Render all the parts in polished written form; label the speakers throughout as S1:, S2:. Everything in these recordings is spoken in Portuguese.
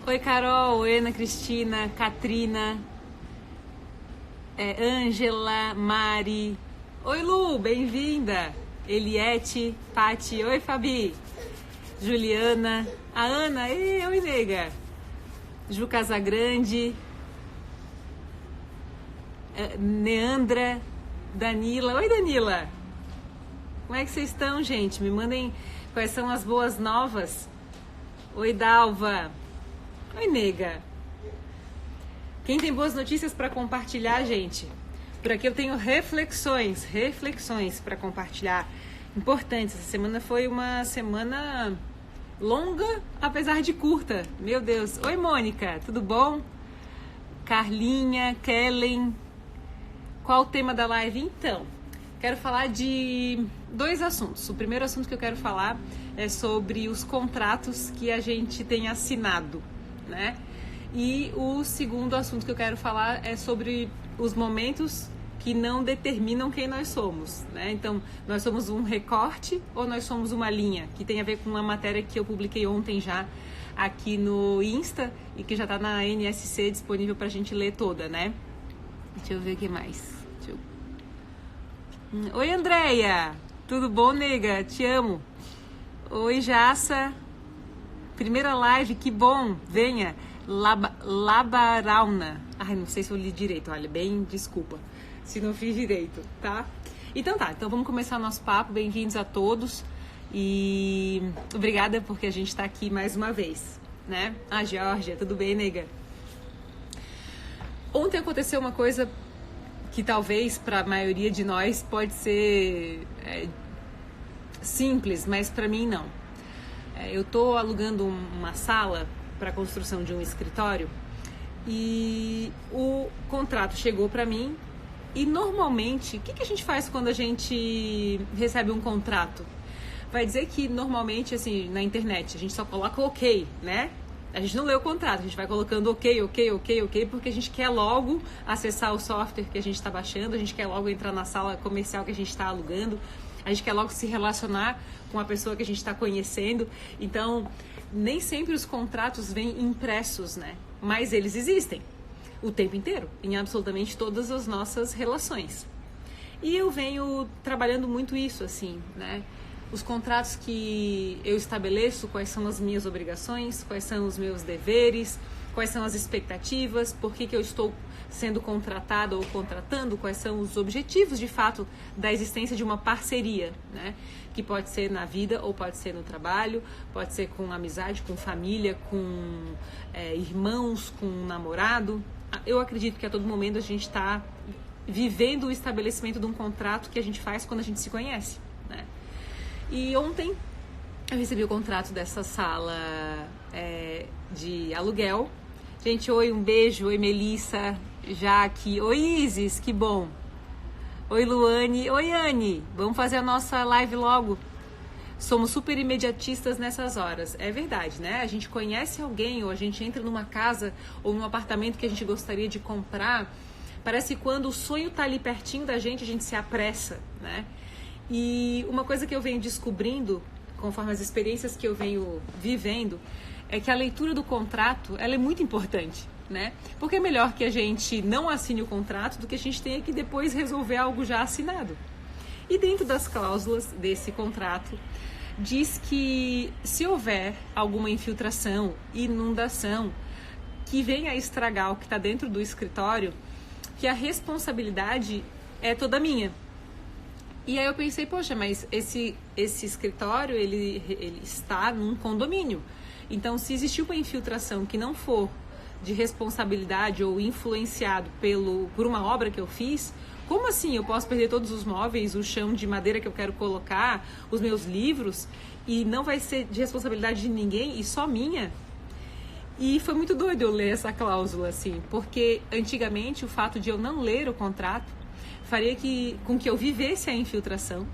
S1: Oi, Carol, oi, Ana Cristina, Katrina, Ângela, Mari. Oi, Lu, bem-vinda. Eliette, Pati, oi, Fabi. Juliana, a Ana, oi, nega. Ju Casagrande, Neandra, Danila. Oi, Danila. Como é que vocês estão, gente? Me mandem quais são as boas novas. Oi, Dalva. Oi, nega. Quem tem boas notícias para compartilhar, gente? Por aqui eu tenho reflexões para compartilhar. Importantes. Essa semana foi uma semana longa, apesar de curta. Meu Deus. Oi, Mônica. Tudo bom? Carlinha, Kellen. Qual o tema da live? Então, quero falar de 2 assuntos. O primeiro assunto que eu quero falar é sobre os contratos que a gente tem assinado, né? E o segundo assunto que eu quero falar é sobre os momentos que não determinam quem nós somos, né? Então, nós somos um recorte ou nós somos uma linha? Que tem a ver com uma matéria que eu publiquei ontem já aqui no Insta e que já tá na NSC disponível pra gente ler toda, né? Deixa eu ver o que mais. Oi, Andréia! Tudo bom, nega? Te amo! Oi, Jaça! Primeira live, que bom! Venha! Labarauna. Ai, não sei se eu li direito, olha, bem, desculpa se não fiz direito, tá? Então vamos começar o nosso papo. Bem-vindos a todos e obrigada porque a gente tá aqui mais uma vez, né? Ah, Georgia, tudo bem, nega? Ontem aconteceu uma coisa que talvez para a maioria de nós pode ser simples, mas para mim não. Eu tô alugando uma sala para a construção de um escritório e o contrato chegou para mim e normalmente, o que a gente faz quando a gente recebe um contrato? Vai dizer que normalmente, assim, na internet, a gente só coloca ok, né? A gente não lê o contrato, a gente vai colocando ok, porque a gente quer logo acessar o software que a gente está baixando, a gente quer logo entrar na sala comercial que a gente está alugando, a gente quer logo se relacionar com a pessoa que a gente está conhecendo. Então, nem sempre os contratos vêm impressos, né? Mas eles existem o tempo inteiro, em absolutamente todas as nossas relações. E eu venho trabalhando muito isso, assim, né? Os contratos que eu estabeleço, quais são as minhas obrigações, quais são os meus deveres, quais são as expectativas, por que eu estou sendo contratada ou contratando, quais são os objetivos, de fato, da existência de uma parceria, né? Que pode ser na vida ou pode ser no trabalho, pode ser com amizade, com família, com irmãos, com um namorado. Eu acredito que a todo momento a gente está vivendo o estabelecimento de um contrato que a gente faz quando a gente se conhece, né? E ontem eu recebi o contrato dessa sala de aluguel. Gente, oi, um beijo. Oi, Melissa, Jaque. Oi, Isis, que bom. Oi, Luane. Oi, Anne. Vamos fazer a nossa live logo. Somos super imediatistas nessas horas. É verdade, né? A gente conhece alguém ou a gente entra numa casa ou num apartamento que a gente gostaria de comprar. Parece que quando o sonho tá ali pertinho da gente, a gente se apressa, né? E uma coisa que eu venho descobrindo, conforme as experiências que eu venho vivendo, é que a leitura do contrato, ela é muito importante, né? Porque é melhor que a gente não assine o contrato do que a gente tenha que depois resolver algo já assinado. E dentro das cláusulas desse contrato, diz que se houver alguma infiltração, inundação, que venha a estragar o que está dentro do escritório, que a responsabilidade é toda minha. E aí eu pensei, poxa, mas esse escritório, ele está num condomínio. Então, se existir uma infiltração que não for de responsabilidade ou influenciado por uma obra que eu fiz, como assim eu posso perder todos os móveis, o chão de madeira que eu quero colocar, os meus livros, e não vai ser de responsabilidade de ninguém e só minha? E foi muito doido eu ler essa cláusula, assim, porque antigamente o fato de eu não ler o contrato faria com que eu vivesse a infiltração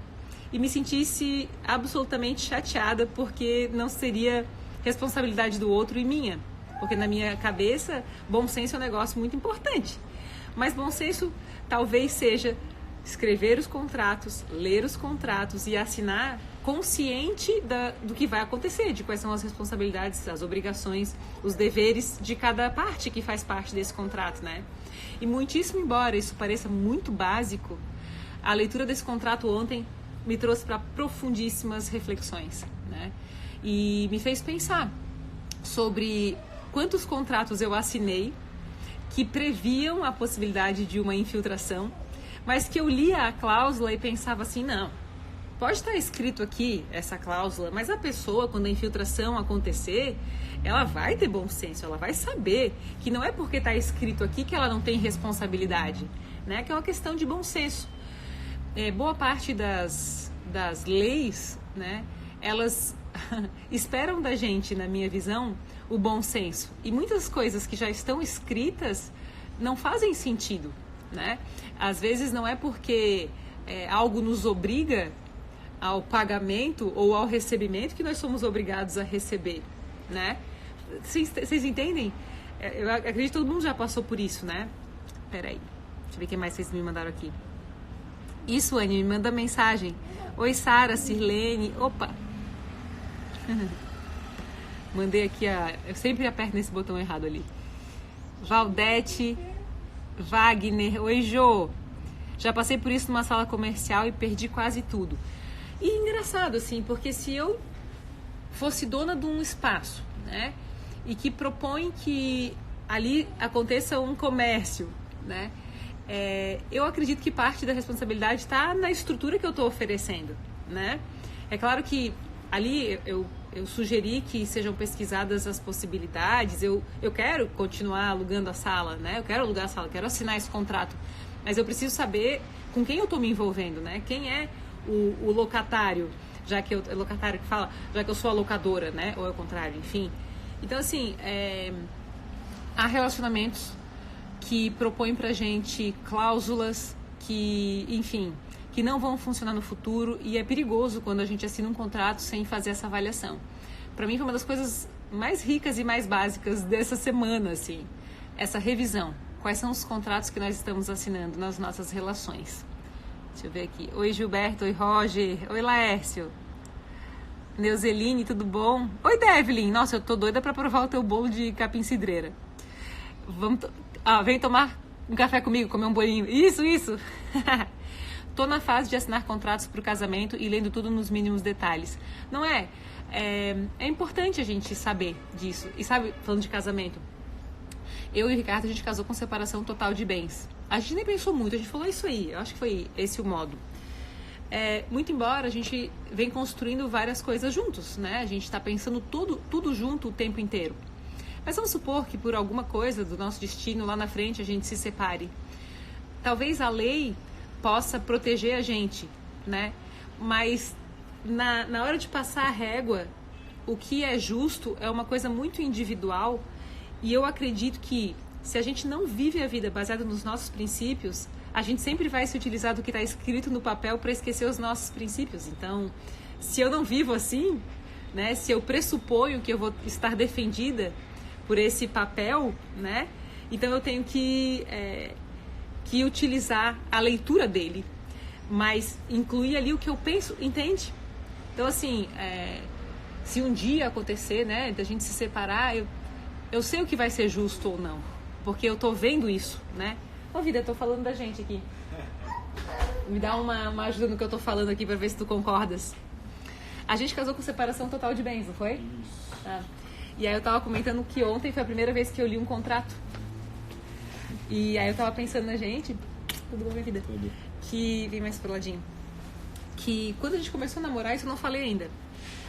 S1: e me sentisse absolutamente chateada porque não seria responsabilidade do outro e minha. Porque na minha cabeça, bom senso é um negócio muito importante. Mas bom senso talvez seja escrever os contratos, ler os contratos e assinar consciente do que vai acontecer, de quais são as responsabilidades, as obrigações, os deveres de cada parte que faz parte desse contrato, né? E muitíssimo embora isso pareça muito básico, a leitura desse contrato ontem me trouxe para profundíssimas reflexões, né? E me fez pensar sobre quantos contratos eu assinei que previam a possibilidade de uma infiltração, mas que eu lia a cláusula e pensava assim, não, pode estar escrito aqui essa cláusula, mas a pessoa, quando a infiltração acontecer, ela vai ter bom senso, ela vai saber que não é porque está escrito aqui que ela não tem responsabilidade, né? Que é uma questão de bom senso. Boa parte das leis, né, elas esperam da gente, na minha visão, o bom senso. E muitas coisas que já estão escritas não fazem sentido, né? Às vezes não é porque algo nos obriga ao pagamento ou ao recebimento que nós somos obrigados a receber, né? Vocês entendem? Eu acredito que todo mundo já passou por isso, né? Peraí, deixa eu ver o que mais vocês me mandaram aqui. Isso, Anny, me manda mensagem. Oi, Sara, Sirlene. Opa! Mandei aqui eu sempre aperto nesse botão errado ali. Valdete, Wagner. Oi, Jô. Já passei por isso numa sala comercial e perdi quase tudo. E engraçado, assim, porque se eu fosse dona de um espaço, né, e que propõe que ali aconteça um comércio, né, eu acredito que parte da responsabilidade está na estrutura que eu estou oferecendo, né. É claro que ali eu sugeri que sejam pesquisadas as possibilidades, eu quero continuar alugando a sala, né, eu quero alugar a sala, quero assinar esse contrato, mas eu preciso saber com quem eu estou me envolvendo, né, quem é o locatário, já que é locatário que fala, já que eu sou a locadora, né? Ou é o contrário, enfim. Então, assim, há relacionamentos que propõem pra gente cláusulas que, enfim, que não vão funcionar no futuro e é perigoso quando a gente assina um contrato sem fazer essa avaliação. Pra mim foi uma das coisas mais ricas e mais básicas dessa semana, assim, essa revisão. Quais são os contratos que nós estamos assinando nas nossas relações? Deixa eu ver aqui. Oi, Gilberto. Oi, Roger. Oi, Laércio. Neuzeline, tudo bom? Oi, Devlin. Nossa, eu tô doida pra provar o teu bolo de capim cidreira. Vem tomar um café comigo, comer um bolinho. Isso. Tô na fase de assinar contratos pro casamento e lendo tudo nos mínimos detalhes. Não é? É importante a gente saber disso. E sabe, falando de casamento, eu e o Ricardo, a gente casou com separação total de bens. A gente nem pensou muito, a gente falou isso aí. Eu acho que foi esse o modo. Muito embora a gente vem construindo várias coisas juntos, né? A gente está pensando tudo junto o tempo inteiro. Mas vamos supor que por alguma coisa do nosso destino lá na frente a gente se separe. Talvez a lei possa proteger a gente, né? Mas na hora de passar a régua, o que é justo é uma coisa muito individual. E eu acredito que se a gente não vive a vida baseada nos nossos princípios, a gente sempre vai se utilizar do que está escrito no papel para esquecer os nossos princípios. Então, se eu não vivo assim, né, se eu pressuponho que eu vou estar defendida por esse papel, né, então eu tenho que utilizar a leitura dele, mas incluir ali o que eu penso, entende? Então, assim, se um dia acontecer, né, da gente se separar, eu sei o que vai ser justo ou não. Porque eu tô vendo isso, né? Ô, vida, eu tô falando da gente aqui. Me dá uma ajuda no que eu tô falando aqui pra ver se tu concordas. A gente casou com separação total de bens, não foi? Isso. E aí eu tava comentando que ontem foi a primeira vez que eu li um contrato. E aí eu tava pensando na gente... Tudo bom, minha vida? Tudo. Que... Vem mais pro ladinho. Que quando a gente começou a namorar, isso eu não falei ainda.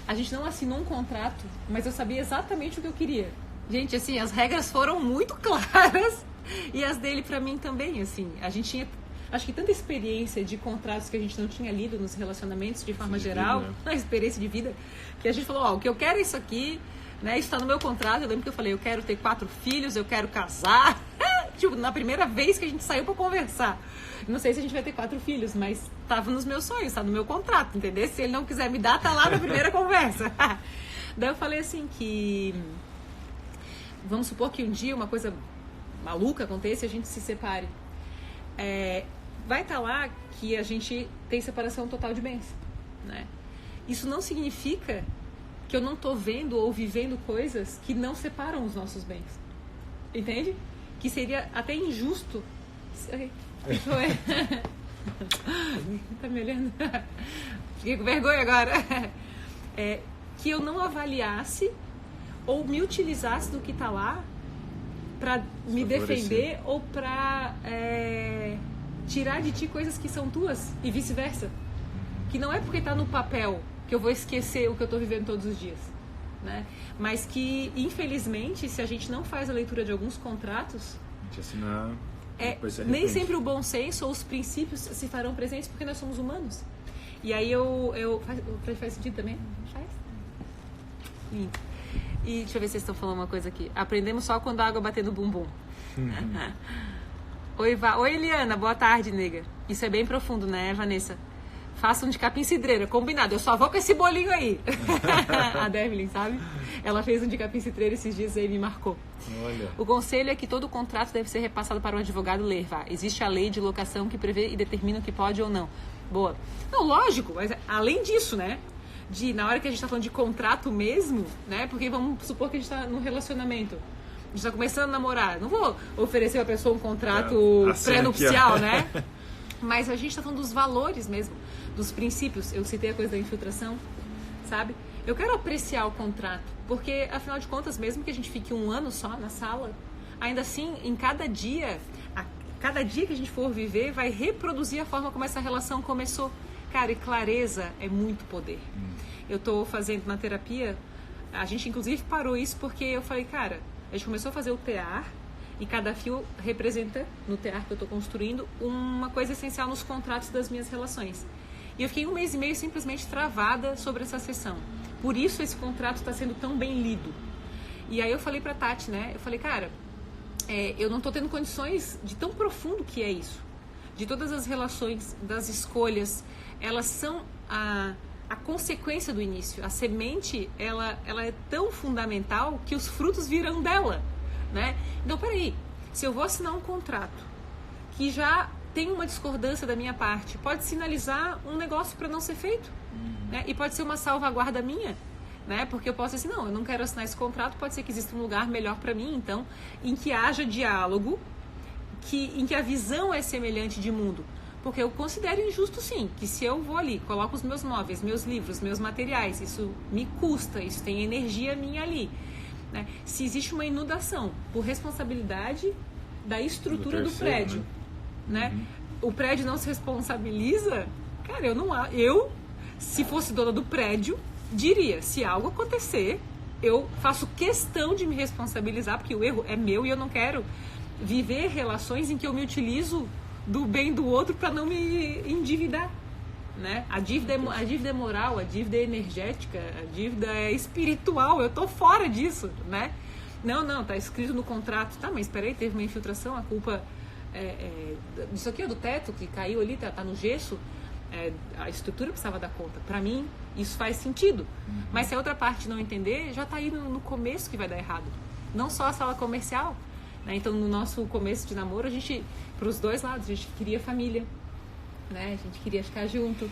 S1: A gente não assinou um contrato, mas eu sabia exatamente o que eu queria. Gente, assim, as regras foram muito claras e as dele pra mim também, assim. A gente tinha, acho que tanta experiência de contratos que a gente não tinha lido nos relacionamentos de forma geral, na experiência de vida, que a gente falou, o que eu quero é isso aqui, né, isso tá no meu contrato. Eu lembro que eu falei, eu quero ter 4 filhos, eu quero casar. Tipo, na primeira vez que a gente saiu pra conversar. Não sei se a gente vai ter 4 filhos, mas tava nos meus sonhos, tá no meu contrato, entendeu? Se ele não quiser me dar, tá lá na primeira conversa. Daí eu falei assim que... Vamos supor que um dia uma coisa maluca aconteça e a gente se separe. Vai estar lá que a gente tem separação total de bens, né? isso não significa que eu não tô vendo ou vivendo coisas que não separam os nossos bens. Entende? Que seria até injusto. Tá me olhando? Fiquei com vergonha agora. Que eu não avaliasse ou me utilizasse do que tá lá para me defender ou para tirar de ti coisas que são tuas e vice-versa. Que não é porque tá no papel que eu vou esquecer o que eu tô vivendo todos os dias, né? Mas que, infelizmente, se a gente não faz a leitura de alguns contratos,
S2: a gente assinar,
S1: nem sempre o bom senso ou os princípios se farão presentes porque nós somos humanos. E aí faz sentido também? Faz? E deixa eu ver se vocês estão falando uma coisa aqui. Aprendemos só quando a água bater no bumbum. Oi, Eliana, boa tarde, nega. Isso é bem profundo, né, Vanessa? Façam de capim cidreira, combinado. Eu só vou com esse bolinho aí. A Devlin, sabe? Ela fez um de capim cidreira esses dias e me marcou.
S2: Olha.
S1: O conselho é que todo contrato deve ser repassado para o advogado ler. Existe a lei de locação que prevê e determina o que pode ou não. Boa. Não, lógico, mas além disso, né? Na hora que a gente está falando de contrato mesmo, né? Porque vamos supor que a gente está num relacionamento. A gente está começando a namorar. Não vou oferecer a pessoa um contrato pré-nupcial, né? Mas a gente está falando dos valores mesmo, dos princípios. Eu citei a coisa da infiltração, sabe? Eu quero apreciar o contrato, porque, afinal de contas, mesmo que a gente fique um ano só na sala, ainda assim, em cada dia que a gente for viver, vai reproduzir a forma como essa relação começou. Cara, e clareza é muito poder. Eu tô fazendo na terapia, a gente inclusive parou isso porque eu falei, cara, a gente começou a fazer o tear, e cada fio representa, no tear que eu tô construindo, uma coisa essencial nos contratos das minhas relações. E eu fiquei 1 mês e meio simplesmente travada sobre essa sessão. Por isso esse contrato está sendo tão bem lido. E aí eu falei pra Tati, né? Eu falei, cara, eu não tô tendo condições de tão profundo que é isso. De todas as relações, das escolhas, elas são a consequência do início. A semente, ela é tão fundamental que os frutos virão dela, né? Então, peraí, se eu vou assinar um contrato que já tem uma discordância da minha parte, pode sinalizar um negócio para não ser feito, né? E pode ser uma salvaguarda minha, né? Porque eu posso dizer assim, não, eu não quero assinar esse contrato, pode ser que exista um lugar melhor para mim, então, em que haja diálogo, em que a visão é semelhante de mundo. Porque eu considero injusto, sim, que se eu vou ali, coloco os meus móveis, meus livros, meus materiais, isso me custa, isso tem energia minha ali, né? Se existe uma inundação por responsabilidade da estrutura do prédio, né? O prédio não se responsabiliza, cara, se fosse dona do prédio, diria, se algo acontecer, eu faço questão de me responsabilizar, porque o erro é meu e eu não quero viver relações em que eu me utilizo do bem do outro para não me endividar, né? A dívida é moral, a dívida é energética, a dívida é espiritual, eu tô fora disso, né? Não, tá escrito no contrato, tá, mas peraí, teve uma infiltração, a culpa isso aqui é do teto que caiu ali, tá no gesso, a estrutura precisava dar conta. Para mim, isso faz sentido, mas se a outra parte não entender, já tá aí no começo que vai dar errado, não só a sala comercial, né? Então, no nosso começo de namoro, a gente, pros dois lados, a gente queria família, né? A gente queria ficar junto.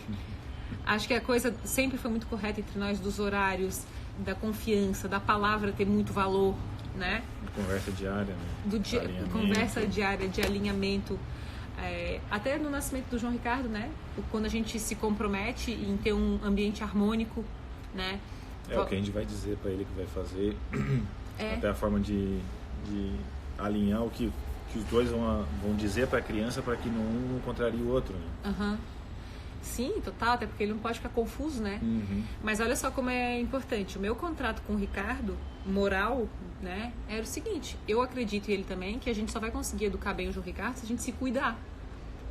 S1: Acho que a coisa sempre foi muito correta entre nós, dos horários, da confiança, da palavra ter muito valor, né?
S2: Conversa diária, né?
S1: Conversa diária, de alinhamento. Até no nascimento do João Ricardo, né? Quando a gente se compromete em ter um ambiente harmônico, né?
S2: O que a gente vai dizer para ele que vai fazer, até a forma de alinhar o que os dois vão dizer para a criança para que um não contrarie o outro, né?
S1: Sim, total, até porque ele não pode ficar confuso, né? Mas olha só como é importante. O meu contrato com o Ricardo, moral, né, era o seguinte: eu acredito, e ele também, que a gente só vai conseguir educar bem o João Ricardo se a gente se cuidar,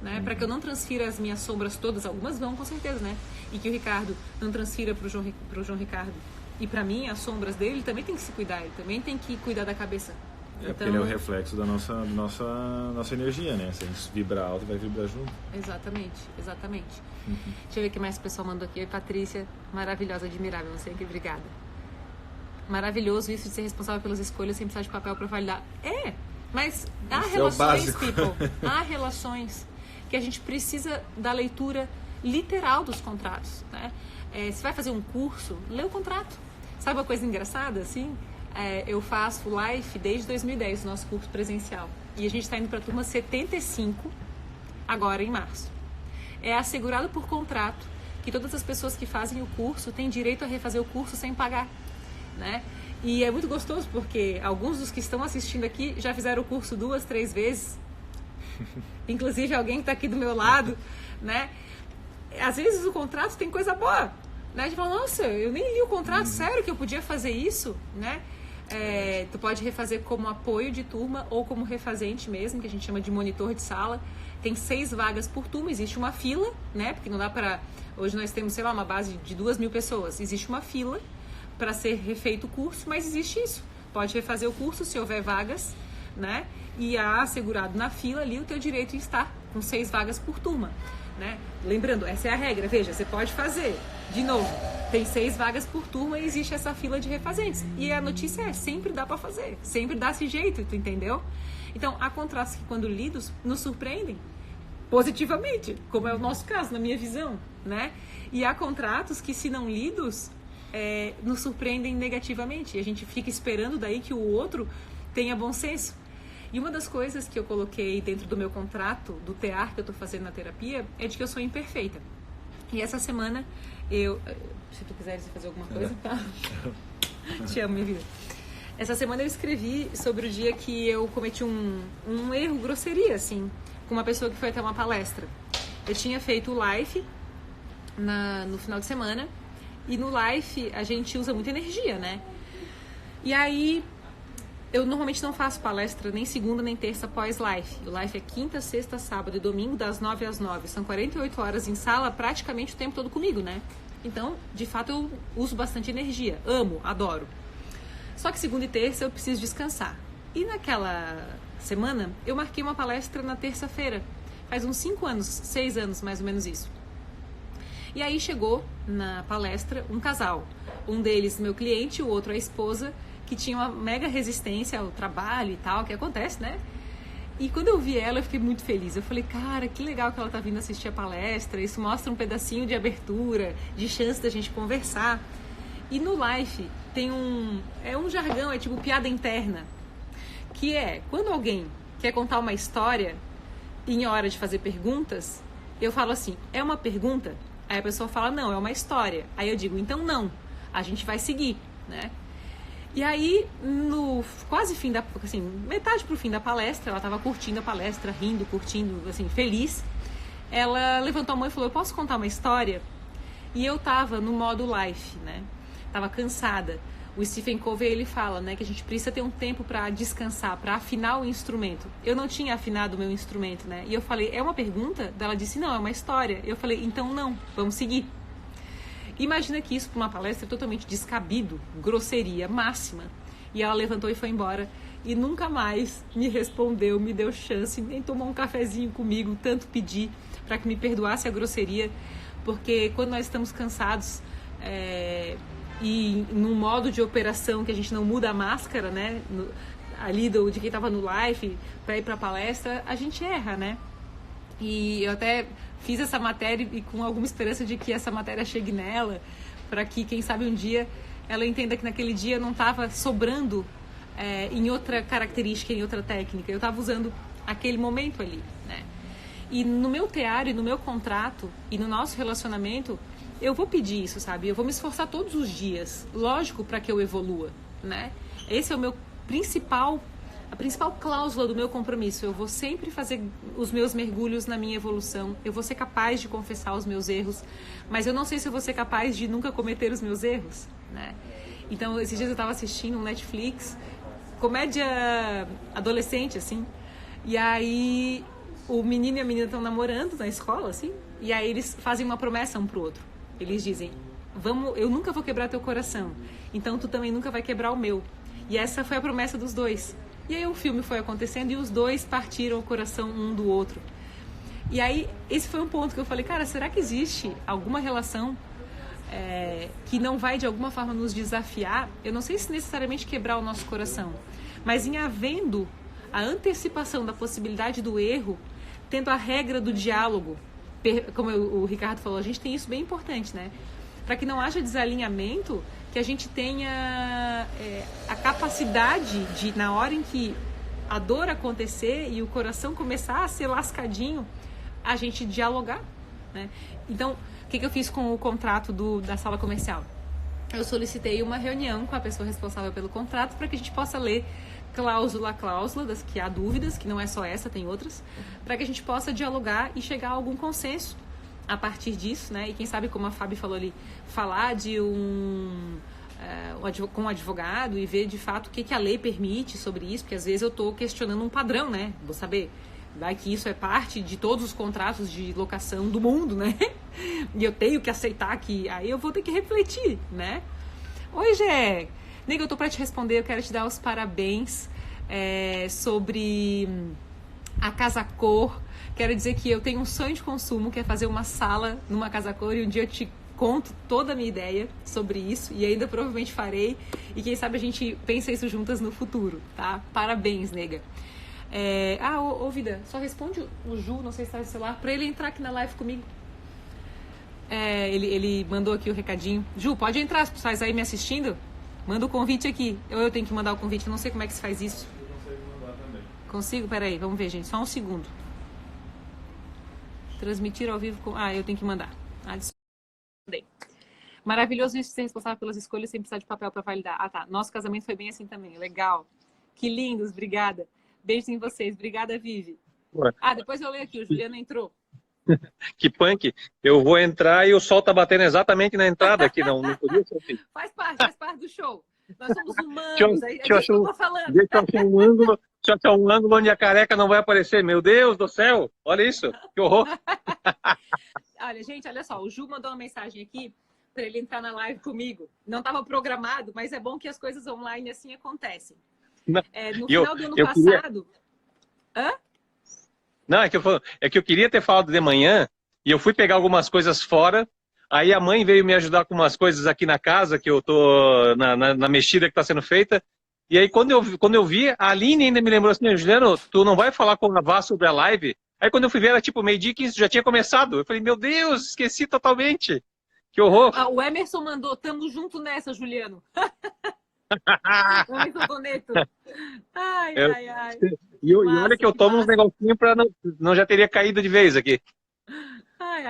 S1: né? Para que eu não transfira as minhas sombras todas, algumas vão com certeza, né? E que o Ricardo não transfira pro João Ricardo. E para mim, as sombras dele, ele também tem que se cuidar, ele também tem que cuidar da cabeça.
S2: Porque ele é o reflexo da nossa energia, né? Se a gente vibrar alto, vai vibrar junto.
S1: Exatamente. Deixa eu ver o que mais o pessoal mandou aqui. Patrícia, maravilhosa, admirável, sempre obrigada. Maravilhoso isso de ser responsável pelas escolhas sem precisar de papel para validar. Mas há relações, people, há relações que a gente precisa da leitura literal dos contratos, né? Se vai fazer um curso, lê o contrato. Sabe uma coisa engraçada, assim? Eu faço Life desde 2010, nosso curso presencial. E a gente está indo para a turma 75, agora em março. É assegurado por contrato que todas as pessoas que fazem o curso têm direito a refazer o curso sem pagar, né? E é muito gostoso porque alguns dos que estão assistindo aqui já fizeram o curso 2, 3 vezes. Inclusive alguém que está aqui do meu lado, né? Às vezes o contrato tem coisa boa, né? A gente fala, nossa, eu nem li o contrato, sério que eu podia fazer isso, né? Tu pode refazer como apoio de turma ou como refazente mesmo, que a gente chama de monitor de sala. Tem 6 vagas por turma, existe uma fila, né? Porque não dá para... Hoje nós temos, sei lá, uma base de 2.000 pessoas. Existe uma fila para ser refeito o curso, mas existe isso. Pode refazer o curso se houver vagas, né? E há assegurado na fila ali o teu direito em estar com 6 vagas por turma, né? Lembrando, essa é a regra. Veja, você pode fazer. De novo, tem 6 vagas por turma e existe essa fila de refazentes. E a notícia é, sempre dá para fazer. Sempre dá esse jeito, tu entendeu? Então, há contratos que, quando lidos, nos surpreendem positivamente, como é o nosso caso, na minha visão, né? E há contratos que, se não lidos, nos surpreendem negativamente. E a gente fica esperando daí que o outro tenha bom senso. E uma das coisas que eu coloquei dentro do meu contrato, do TEAR que eu estou fazendo na terapia, é de que eu sou imperfeita. E essa semana, se tu quiseres fazer alguma coisa, tá? Te amo, minha vida. Essa semana eu escrevi sobre o dia que eu cometi um erro, grosseria, assim, com uma pessoa que foi até uma palestra. Eu tinha feito o Life no final de semana, e no Life a gente usa muita energia, né? E aí, eu normalmente não faço palestra nem segunda nem terça pós-Life. O Life é quinta, sexta, sábado e domingo, das 9 às 9. São 48 horas em sala, praticamente o tempo todo comigo, né? Então, de fato, eu uso bastante energia. Amo, adoro. Só que segunda e terça eu preciso descansar. E naquela semana, eu marquei uma palestra na terça-feira. Faz uns 5 anos, 6 anos, mais ou menos isso. E aí chegou na palestra um casal. Um deles, meu cliente, o outro, a esposa, que tinha uma mega resistência ao trabalho e tal, que acontece, né? E quando eu vi ela, eu fiquei muito feliz. Eu falei, cara, que legal que ela tá vindo assistir a palestra. Isso mostra um pedacinho de abertura, de chance da gente conversar. E no Life tem um jargão, é tipo piada interna, que é, quando alguém quer contar uma história em hora de fazer perguntas, eu falo assim, é uma pergunta? Aí a pessoa fala, não, é uma história. Aí eu digo, então não, a gente vai seguir, né? E aí, no quase fim da, assim, metade pro fim da palestra, ela estava curtindo a palestra, rindo, curtindo, assim, feliz. Ela levantou a mão e falou, eu posso contar uma história? E eu tava no modo Life, né? Tava cansada. O Stephen Covey, ele fala, né, que a gente precisa ter um tempo para descansar, para afinar o instrumento. Eu não tinha afinado o meu instrumento, né? E eu falei, é uma pergunta? Ela disse, não, é uma história. Eu falei, então não, vamos seguir. Imagina que isso para uma palestra é totalmente descabido, grosseria máxima. E ela levantou e foi embora. E nunca mais me respondeu, me deu chance, nem tomou um cafezinho comigo, tanto pedi para que me perdoasse a grosseria. Porque quando nós estamos cansados e num modo de operação que a gente não muda a máscara, né? Ali de quem estava no live para ir para a palestra, a gente erra, né? E eu até fiz essa matéria e com alguma esperança de que essa matéria chegue nela, para que, quem sabe, um dia ela entenda que naquele dia não estava sobrando em outra característica, em outra técnica. Eu estava usando aquele momento ali, né? E no meu teário, no meu contrato e no nosso relacionamento, eu vou pedir isso, sabe? Eu vou me esforçar todos os dias, lógico, para que eu evolua, né? Esse é o meu a principal cláusula do meu compromisso. Eu vou sempre fazer os meus mergulhos na minha evolução. Eu vou ser capaz de confessar os meus erros, mas eu não sei se eu vou ser capaz de nunca cometer os meus erros, né? Então, esses dias eu estava assistindo um Netflix, comédia adolescente, assim, e aí o menino e a menina estão namorando na escola, assim, e aí eles fazem uma promessa um pro outro. Eles dizem, eu nunca vou quebrar teu coração, então tu também nunca vai quebrar o meu. E essa foi a promessa dos dois. E aí o filme foi acontecendo e os dois partiram o coração um do outro. E aí esse foi um ponto que eu falei, cara, será que existe alguma relação que não vai de alguma forma nos desafiar? Eu não sei se necessariamente quebrar o nosso coração, mas em havendo a antecipação da possibilidade do erro, tendo a regra do diálogo, como o Ricardo falou, a gente tem isso bem importante, né? para que não haja desalinhamento, que a gente tenha a capacidade de, na hora em que a dor acontecer e o coração começar a ser lascadinho, a gente dialogar, né? Então, o que eu fiz com o contrato da sala comercial? Eu solicitei uma reunião com a pessoa responsável pelo contrato para que a gente possa ler cláusula a cláusula, das que há dúvidas, que não é só essa, tem outras, para que a gente possa dialogar e chegar a algum consenso a partir disso, né? E quem sabe, como a Fábio falou ali, falar de com um advogado e ver de fato o que a lei permite sobre isso, porque às vezes eu estou questionando um padrão, né? Vou saber, vai que isso é parte de todos os contratos de locação do mundo, né? E eu tenho que aceitar que aí eu vou ter que refletir, né? Oi, Gé! Nega, eu tô para te responder, eu quero te dar os parabéns sobre a Casa Cor. Quero dizer que eu tenho um sonho de consumo, que é fazer uma sala numa Casa Cor, e um dia eu te conto toda a minha ideia sobre isso, e ainda provavelmente farei, e quem sabe a gente pensa isso juntas no futuro, tá? Parabéns, nega. Vida, só responde o Ju, não sei se tá no celular, pra ele entrar aqui na live comigo. Ele mandou aqui o recadinho. Ju, pode entrar, se tu estás aí me assistindo? Manda o convite aqui. Eu tenho que mandar o convite, eu não sei como é que se faz isso.
S2: Você consegue mandar também.
S1: Consigo? Peraí, vamos ver, gente, só um segundo. Transmitir ao vivo com... eu tenho que mandar. Maravilhoso isso de ser responsável pelas escolhas sem precisar de papel para validar. Tá. Nosso casamento foi bem assim também. Legal. Que lindos, obrigada. Beijos em vocês. Obrigada, Vivi.
S3: Ué.
S1: Depois eu leio aqui. O Juliano entrou.
S3: Que punk. Eu vou entrar e o sol tá batendo exatamente na entrada aqui. Não podia ser assim.
S1: Faz parte do show. Nós somos humanos. Deixa eu
S3: achar um ângulo onde a careca não vai aparecer. Meu Deus do céu. Olha isso. Que horror.
S1: Olha, gente, olha só. O Ju mandou uma mensagem aqui para ele entrar na live comigo. Não estava programado, mas é bom que as coisas online assim acontecem. No final do ano passado... Hã?
S3: Não, é que eu queria ter falado de manhã e eu fui pegar algumas coisas fora. Aí a mãe veio me ajudar com umas coisas aqui na casa, que eu tô na mexida que está sendo feita. E aí quando eu vi, a Aline ainda me lembrou assim: Juliano, tu não vai falar com a Vá sobre a live? Aí quando eu fui ver, era tipo 12h15, já tinha começado. Eu falei, meu Deus, esqueci totalmente. Que horror.
S1: O Emerson mandou, tamo junto nessa, Juliano. O Emerson Doneto. Ai.
S3: E olha que eu tomo uns negocinhos para não já teria caído de vez aqui.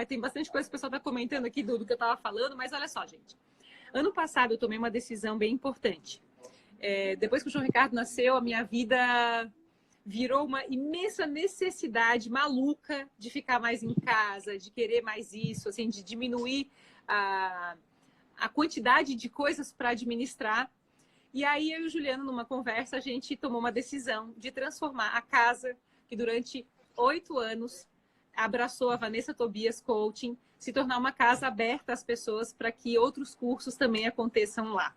S1: Tem bastante coisa que o pessoal tá comentando aqui do que eu tava falando, mas olha só, gente. Ano passado eu tomei uma decisão bem importante. Depois que o João Ricardo nasceu, a minha vida virou uma imensa necessidade maluca de ficar mais em casa, de querer mais isso, assim, de diminuir a quantidade de coisas para administrar. E aí eu e o Juliano, numa conversa, a gente tomou uma decisão de transformar a casa, que durante 8 anos abraçou a Vanessa Tobias Coaching, se tornar uma casa aberta às pessoas para que outros cursos também aconteçam lá.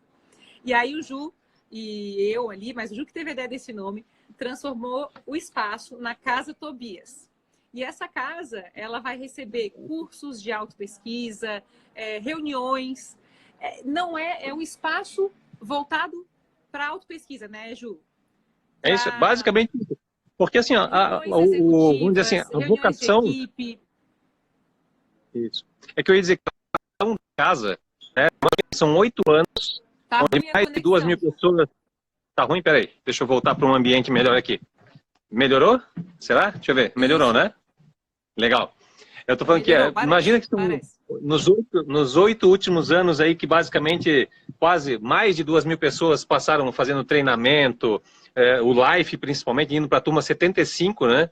S1: E aí o Ju e eu ali, mas o Ju que teve a ideia desse nome, transformou o espaço na Casa Tobias. E essa casa, ela vai receber cursos de autopesquisa, reuniões. É um espaço voltado para autopesquisa, né, Ju?
S3: É isso, basicamente isso. Porque assim, vamos dizer assim, a vocação... Isso. É que eu ia dizer que a casa, né, são 8 anos, onde mais de 2.000 pessoas... Tá ruim? Peraí, deixa eu voltar para um ambiente melhor aqui. Melhorou? Será? Deixa eu ver. Melhorou, né? Legal. Eu tô falando imagina que nos 8 últimos anos aí, que basicamente quase mais de 2.000 pessoas passaram fazendo treinamento, o Life principalmente, indo para a turma 75, né?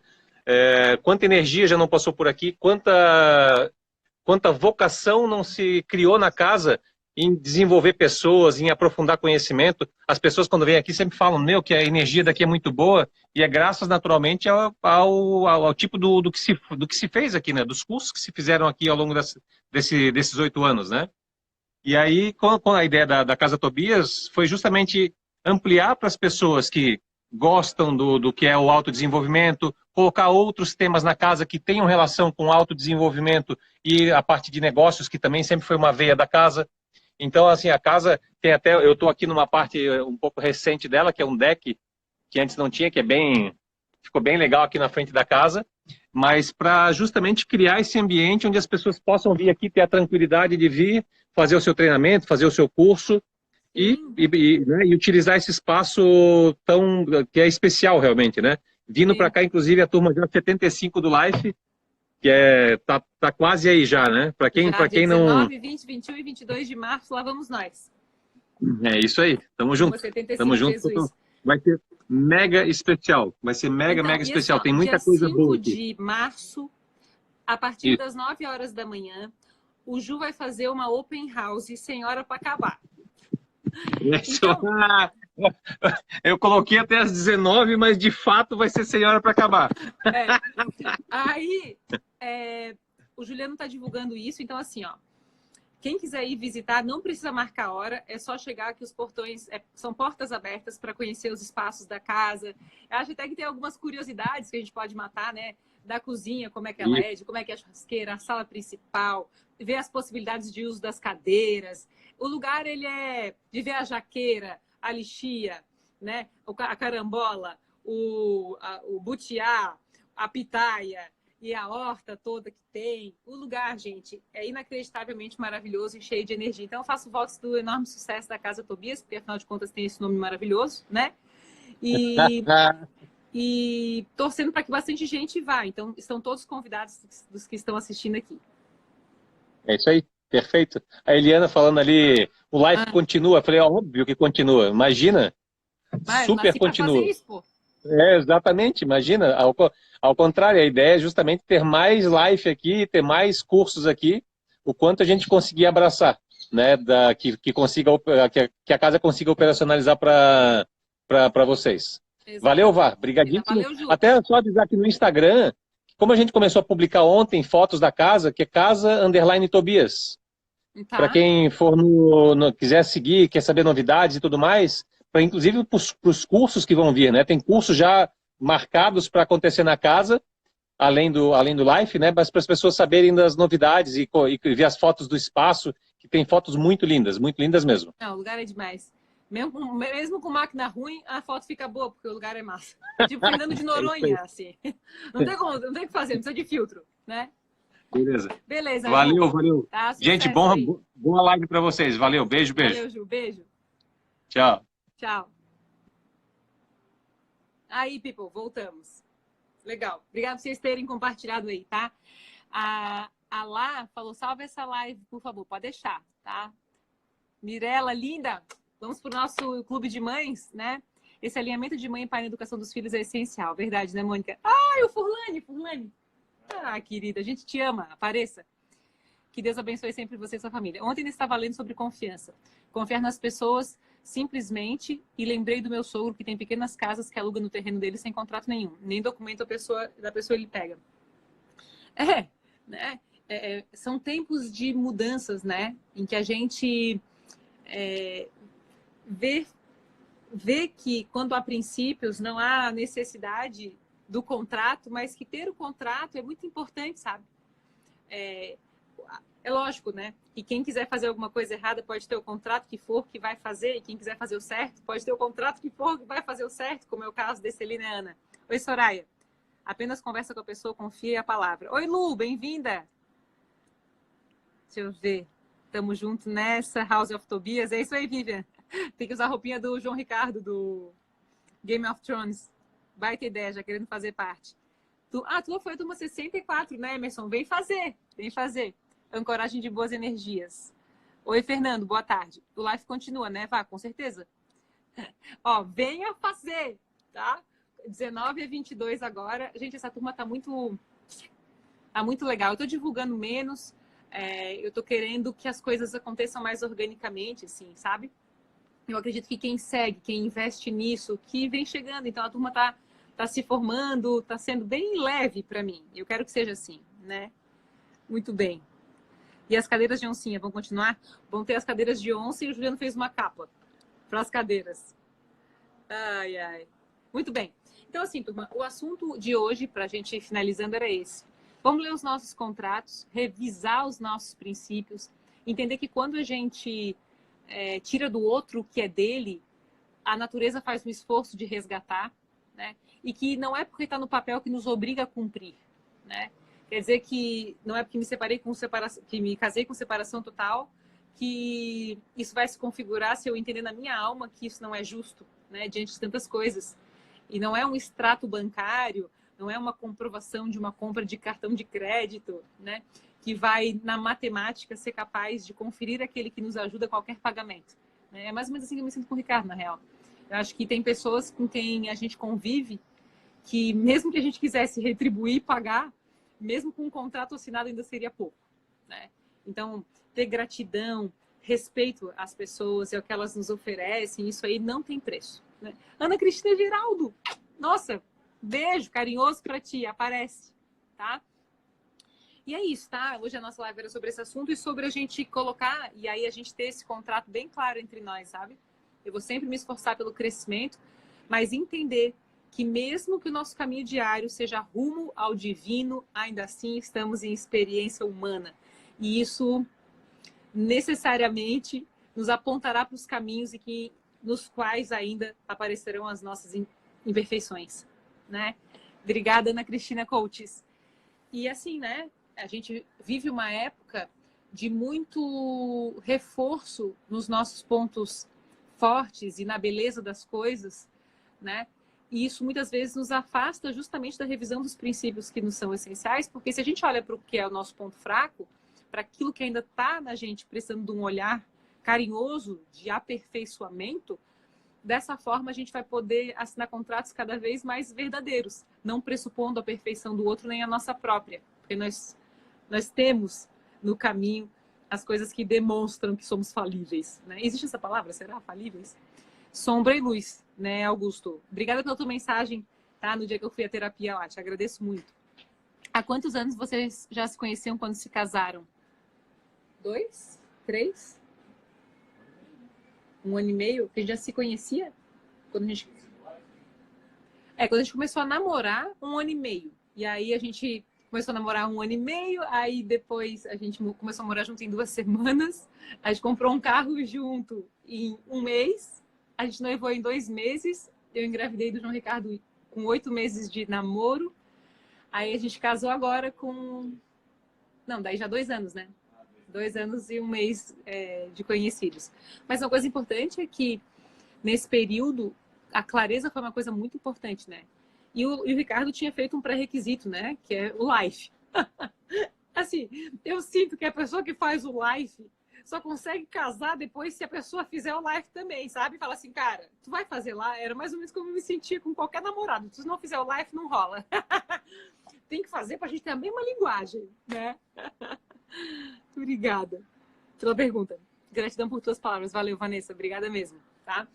S3: Quanta energia já não passou por aqui, quanta vocação não se criou na casa em desenvolver pessoas, em aprofundar conhecimento. As pessoas quando vêm aqui sempre falam, que a energia daqui é muito boa, e é graças naturalmente ao tipo do que se fez aqui, né? Dos cursos que se fizeram aqui ao longo desses 8 anos, né? E aí, com a ideia da Casa Tobias, foi justamente ampliar para as pessoas que gostam do que é o autodesenvolvimento, colocar outros temas na casa que tenham relação com autodesenvolvimento e a parte de negócios, que também sempre foi uma veia da casa. Então, assim, a casa tem até... Eu estou aqui numa parte um pouco recente dela, que é um deck, que antes não tinha, que ficou bem legal aqui na frente da casa, mas para justamente criar esse ambiente onde as pessoas possam vir aqui, ter a tranquilidade de vir, fazer o seu treinamento, fazer o seu curso né, e utilizar esse espaço que é especial realmente, né? Vindo para cá, inclusive, a turma já 75 do Life, que tá quase aí já, né? Para quem não...
S1: 19, 20, 21 e 22 de março, lá vamos nós.
S3: É isso aí, tamo junto.
S1: 75,
S3: tamo junto.
S1: Jesus.
S3: Vai ser mega especial. Vai ser mega especial.
S1: Só,
S3: tem muita coisa boa aqui.
S1: Dia 5 de março, a partir das 9 horas da manhã, o Ju vai fazer uma open house sem hora para acabar.
S3: Então... Eu coloquei até as 19, mas de fato vai ser sem hora para acabar.
S1: Aí, o Juliano está divulgando isso, então assim, ó. Quem quiser ir visitar, não precisa marcar a hora, é só chegar que os portões são portas abertas para conhecer os espaços da casa. Eu acho até que tem algumas curiosidades que a gente pode matar, né? Da cozinha, como é que ela é, de como é que é a churrasqueira, a sala principal, ver as possibilidades de uso das cadeiras. O lugar, ele é de ver a jaqueira, a lixia, né? A carambola, o butiá, a pitaia e a horta toda que tem. O lugar, gente, é inacreditavelmente maravilhoso e cheio de energia. Então, eu faço votos do enorme sucesso da Casa Tobias, porque, afinal de contas, tem esse nome maravilhoso, né? E torcendo para que bastante gente vá. Então, estão todos convidados dos que estão assistindo aqui.
S3: É isso aí, perfeito. A Eliana falando ali, o live continua. Eu falei, óbvio que continua. Imagina, super continua. Fazer isso, pô. Exatamente, imagina. Ao contrário, a ideia é justamente ter mais live aqui, ter mais cursos aqui, o quanto a gente conseguir abraçar, né? Que a casa consiga operacionalizar para vocês. Exatamente. Valeu, Vá. Obrigadíssimo. Valeu, até só avisar aqui no Instagram, como a gente começou a publicar ontem fotos da casa, que é Casa_Tobias. Tá. Para quem for quiser seguir, quer saber novidades e tudo mais, inclusive para os cursos que vão vir, né? Tem cursos já marcados para acontecer na casa, além do Life, né? Mas para as pessoas saberem das novidades e ver as fotos do espaço, que tem fotos muito lindas mesmo.
S1: Não, o lugar é demais. Mesmo com máquina ruim, a foto fica boa, porque o lugar é massa. Tipo Fernando de Noronha, assim. Não tem o que fazer, não precisa de filtro, né? Beleza.
S3: Valeu. Tá, gente, boa live para vocês. Valeu, beijo.
S1: Valeu, Ju, beijo.
S3: Tchau.
S1: Aí, people, voltamos. Legal. Obrigada por vocês terem compartilhado aí, tá? A Lá falou, salve essa live, por favor. Pode deixar, tá? Mirela, linda. Vamos para o nosso clube de mães, né? Esse alinhamento de mãe e pai na educação dos filhos é essencial. Verdade, né, Mônica? Ai, o Furlane. Ah, querida, a gente te ama. Apareça. Que Deus abençoe sempre você e sua família. Ontem eu estava lendo sobre confiança. Confiar nas pessoas simplesmente, e lembrei do meu sogro que tem pequenas casas que aluga no terreno dele sem contrato nenhum. Nem documento da pessoa ele pega. Né? São tempos de mudanças, né? Em que a gente vê que quando há princípios não há necessidade do contrato, mas que ter o contrato é muito importante, sabe? É lógico, né? E quem quiser fazer alguma coisa errada pode ter o contrato que for que vai fazer, e quem quiser fazer o certo pode ter o contrato que for que vai fazer o certo, como é o caso de Celina e Ana. Oi, Soraya. Apenas conversa com a pessoa, confia a palavra. Oi, Lu, bem-vinda. Deixa eu ver. Tamo junto nessa, House of Tobias. É isso aí, Vivian. Tem que usar a roupinha do João Ricardo, do Game of Thrones. Vai ter ideia, já querendo fazer parte. Tu foi a turma 64, né, Emerson? Vem fazer. Ancoragem de boas energias. Oi, Fernando, boa tarde. O live continua, né? Vá, com certeza. Ó, venha fazer, tá? 19 a 22 agora. Gente, essa turma tá muito legal. Eu tô divulgando menos. Eu tô querendo que as coisas aconteçam mais organicamente, assim, sabe? Eu acredito que quem segue, quem investe nisso, que vem chegando. Então, a turma tá se formando, tá sendo bem leve para mim. Eu quero que seja assim, né? Muito bem. E as cadeiras de oncinha vão continuar? Vão ter as cadeiras de onça e o Juliano fez uma capa para as cadeiras. Ai. Muito bem. Então, assim, turma, o assunto de hoje, para a gente ir finalizando, era esse. Vamos ler os nossos contratos, revisar os nossos princípios, entender que quando a gente tira do outro o que é dele, a natureza faz um esforço de resgatar, né? E que não é porque está no papel que nos obriga a cumprir, né? Quer dizer que não é porque me casei com separação total que isso vai se configurar se eu entender na minha alma que isso não é justo, né, diante de tantas coisas. E não é um extrato bancário, não é uma comprovação de uma compra de cartão de crédito, né, que vai, na matemática, ser capaz de conferir aquele que nos ajuda a qualquer pagamento. Né? É mais ou menos assim que eu me sinto com o Ricardo, na real. Eu acho que tem pessoas com quem a gente convive que, mesmo que a gente quisesse retribuir e pagar, mesmo com um contrato assinado, ainda seria pouco. Né? Então, ter gratidão, respeito às pessoas e ao que elas nos oferecem, isso aí não tem preço. Né? Ana Cristina Geraldo, nossa, beijo carinhoso para ti, aparece, tá? E é isso, tá? Hoje a nossa live era sobre esse assunto e sobre a gente colocar, e aí a gente ter esse contrato bem claro entre nós, sabe? Eu vou sempre me esforçar pelo crescimento, mas entender que mesmo que o nosso caminho diário seja rumo ao divino, ainda assim estamos em experiência humana. E isso necessariamente nos apontará para os caminhos nos quais ainda aparecerão as nossas imperfeições, né? Obrigada, Ana Cristina Coaches. E assim, né? A gente vive uma época de muito reforço nos nossos pontos fortes e na beleza das coisas, né? E isso muitas vezes nos afasta justamente da revisão dos princípios que nos são essenciais, porque se a gente olha para o que é o nosso ponto fraco, para aquilo que ainda está na gente precisando de um olhar carinhoso de aperfeiçoamento, dessa forma a gente vai poder assinar contratos cada vez mais verdadeiros, não pressupondo a perfeição do outro nem a nossa própria, porque nós temos no caminho as coisas que demonstram que somos falíveis. Né? Existe essa palavra? Será? Falíveis? Sombra e luz, né, Augusto? Obrigada pela tua mensagem, tá? No dia que eu fui à terapia lá, te agradeço muito. Há quantos anos vocês já se conheciam quando se casaram? 2? 3? 1 ano e meio? Que a gente já se conhecia? Quando a gente começou a namorar, 1 ano e meio. E aí a gente começou a namorar 1 ano e meio, aí depois a gente começou a morar junto em 2 semanas, a gente comprou um carro junto em 1 mês, a gente noivou em 2 meses, eu engravidei do João Ricardo com 8 meses de namoro, aí a gente casou agora com... Não, daí já 2 anos, né? 2 anos e 1 mês de conhecidos. Mas uma coisa importante é que, nesse período, a clareza foi uma coisa muito importante, né? E o Ricardo tinha feito um pré-requisito, né? Que é o life. Assim, eu sinto que a pessoa que faz o life só consegue casar depois se a pessoa fizer o life também, sabe? Fala assim, cara, tu vai fazer lá? Era mais ou menos como eu me sentia com qualquer namorado. Se tu não fizer o life, não rola. Tem que fazer pra gente ter a mesma linguagem, né? Obrigada pela pergunta. Gratidão por tuas palavras. Valeu, Vanessa. Obrigada mesmo, tá?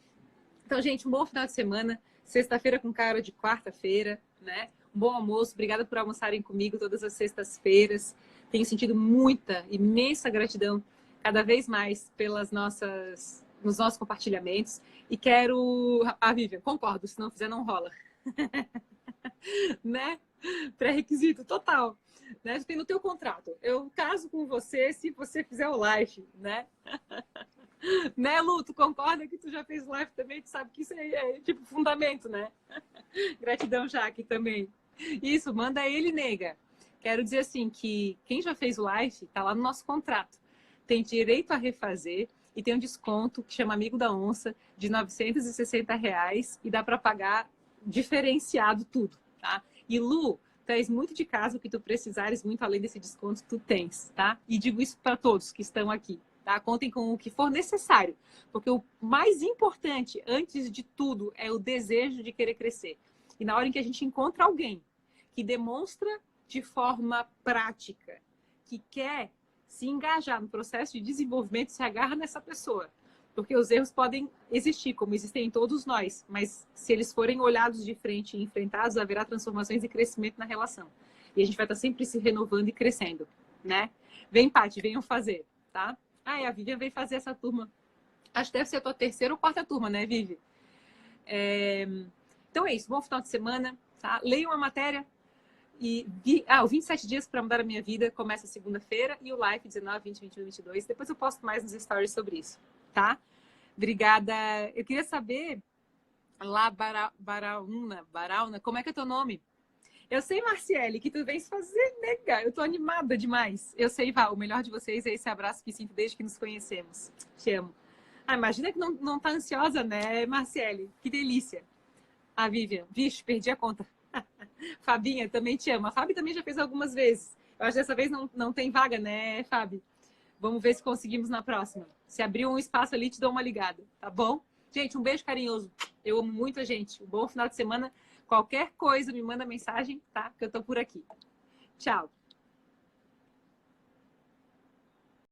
S1: Então, gente, um bom final de semana. Sexta-feira com cara de quarta-feira, né? Um bom almoço. Obrigada por almoçarem comigo todas as sextas-feiras. Tenho sentido muita, imensa gratidão cada vez mais nos nossos compartilhamentos. E quero... Vivian, concordo. Se não fizer, não rola. Né? Pré-requisito total. Né? Tem no teu contrato. Eu caso com você se você fizer o live, né? Né, Lu? Tu concorda que tu já fez live também? Tu sabe que isso é tipo fundamento, né? Gratidão, Jaque, também. Isso, manda ele, nega. Quero dizer assim, que quem já fez o live, tá lá no nosso contrato. Tem direito a refazer e tem um desconto que chama Amigo da Onça de R$960 e dá para pagar diferenciado tudo, tá? E Lu, tu és muito de casa, o que tu precisares muito além desse desconto, tu tens, tá? E digo isso para todos que estão aqui, tá? Contem com o que for necessário, porque o mais importante, antes de tudo, é o desejo de querer crescer. E na hora em que a gente encontra alguém que demonstra de forma prática que quer se engajar no processo de desenvolvimento, se agarra nessa pessoa. Porque os erros podem existir, como existem em todos nós, mas se eles forem olhados de frente e enfrentados, haverá transformações e crescimento na relação. E a gente vai estar sempre se renovando e crescendo, né? Vem, Paty, venham fazer, tá? Ah, e a Vivian veio fazer essa turma. Acho que deve ser a tua 3ª ou 4ª turma, né, Vivi? Então é isso, bom final de semana, tá? Leiam a matéria. O 27 dias para mudar a minha vida começa segunda-feira e o live 19, 20, 21, 22. Depois eu posto mais nos stories sobre isso, tá? Obrigada. Eu queria saber lá, Barauna, como é que é teu nome? Eu sei, Marciele, que tu vens fazer, nega. Eu tô animada demais. Eu sei, Val, o melhor de vocês é esse abraço que sinto desde que nos conhecemos. Te amo. Ah, imagina que não tá ansiosa, né, Marciele? Que delícia. A Vivian, vixe, perdi a conta. Fabinha, também te amo. A Fabi também já fez algumas vezes. Eu acho que dessa vez não tem vaga, né, Fabi? Vamos ver se conseguimos na próxima. Se abrir um espaço ali, te dou uma ligada, tá bom? Gente, um beijo carinhoso. Eu amo muito a gente. Um bom final de semana. Qualquer coisa, me manda mensagem, tá? Que eu tô por aqui. Tchau.